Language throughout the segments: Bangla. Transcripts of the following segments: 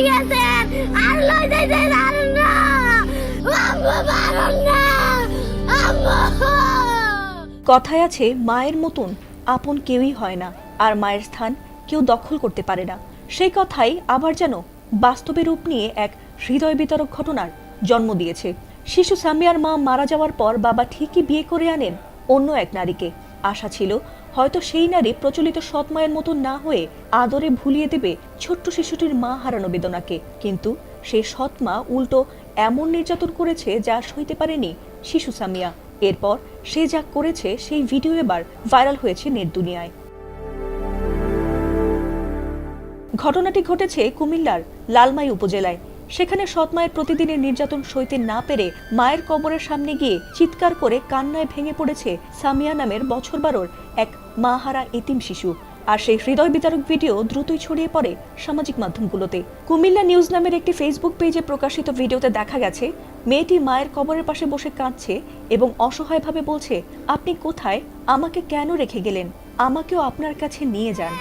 গেছেন আর লই যাইতে পারুন না আম্মু পারুন না আম্মু। কথায় আছে মায়ের মতন আপন কেউই হয় না, আর মায়ের স্থান কেউ দখল করতে পারে না। সেই কথাই আবার যেন বাস্তবে রূপ নিয়ে এক হৃদয় বিতরক ঘটনার জন্ম দিয়েছে। শিশু সামিয়ার মা মারা যাওয়ার পর বাবা ঠিকই বিয়ে করে আনেন অন্য এক নারীকে। আশা ছিল হয়তো সেই নারী প্রচলিত সৎ মায়ের মতো না হয়ে আদরে ভুলিয়ে দেবে ছোট্ট শিশুটির মা হারানো বেদনাকে, কিন্তু সেই সৎ মা উল্টো এমন নির্যাতন করেছে যা সইতে পারেনি শিশু সামিয়া। এরপর সে যা করেছে সেই ভিডিও এবার ভাইরাল হয়েছে নেট দুনিয়ায়। ঘটনাটি ঘটেছে কুমিল্লার লালমাই উপজেলায়। সেখানে সৎ মায়ের প্রতিদিনের নির্যাতন সইতে না পেরে মায়ের কবরের সামনে গিয়ে চিৎকার করে কান্নায় ভেঙে পড়েছে সামিয়া নামের বছর 12-র এক মাহারা এতিম শিশু। আর সেই হৃদয় বিতারক ভিডিও দ্রুতই ছড়িয়ে পড়ে সামাজিক মাধ্যমগুলোতে। কুমিল্লা নিউজ নামের একটি ফেসবুক পেজে প্রকাশিত ভিডিওতে দেখা গেছে মেয়েটি মায়ের কবরের পাশে বসে কাঁদছে এবং অসহায়ভাবে বলছে, আপনি কোথায়, আমাকে কেন রেখে গেলেন, আমাকেও আপনার কাছে নিয়ে যান।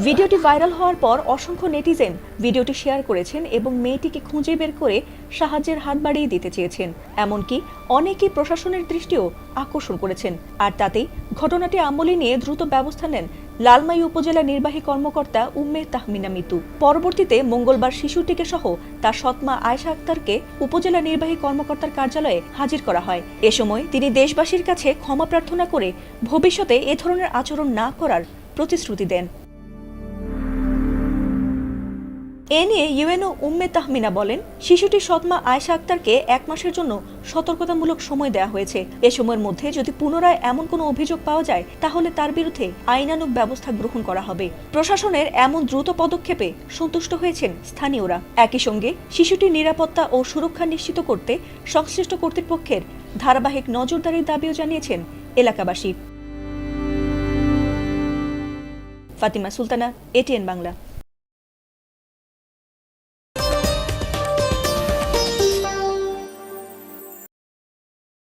ভিডিওটি ভাইরাল হওয়ার পর অসংখ্য নেটিজেন ভিডিওটি শেয়ার করেছেন এবং মেয়েটিকে খুঁজে বের করে সাহায্যের হাত বাড়িয়ে দিতে চেয়েছেন। এমনকি অনেকেই প্রশাসনের দৃষ্টিও আকর্ষণ করেছেন। আর তাতেই ঘটনাটি আমলে নিয়ে দ্রুত ব্যবস্থা নেন লালমাই উপজেলা নির্বাহী কর্মকর্তা উম্মে তাহমিনা মিতু। পরবর্তীতে মঙ্গলবার শিশুটিকে সহ তার সৎমা আয়েশা আক্তারকে উপজেলা নির্বাহী কর্মকর্তার কার্যালয়ে হাজির করা হয়। এ সময় তিনি দেশবাসীর কাছে ক্ষমা প্রার্থনা করে ভবিষ্যতে এ ধরনের আচরণ না করার প্রতিশ্রুতি দেন। এ নিয়ে ইউএনও উম্মে তাহমিনা বলেন, শিশুটির সৎমা আয়েশা আক্তারকে 1 মাসের জন্য সতর্কতামূলক সময় দেওয়া হয়েছে। এ সময়ের মধ্যে যদি পুনরায় এমন কোনো অভিযোগ পাওয়া যায় তাহলে তার বিরুদ্ধে আইনানুগ ব্যবস্থা গ্রহণ করা হবে। প্রশাসনের এমন দ্রুত পদক্ষেপে সন্তুষ্ট হয়েছেন স্থানীয়রা। একই সঙ্গে শিশুটির নিরাপত্তা ও সুরক্ষা নিশ্চিত করতে সংশ্লিষ্ট কর্তৃপক্ষের ধারাবাহিক নজরদারির দাবিও জানিয়েছেন এলাকাবাসী। ফাতিমা সুলতানা, এটিএন বাংলা।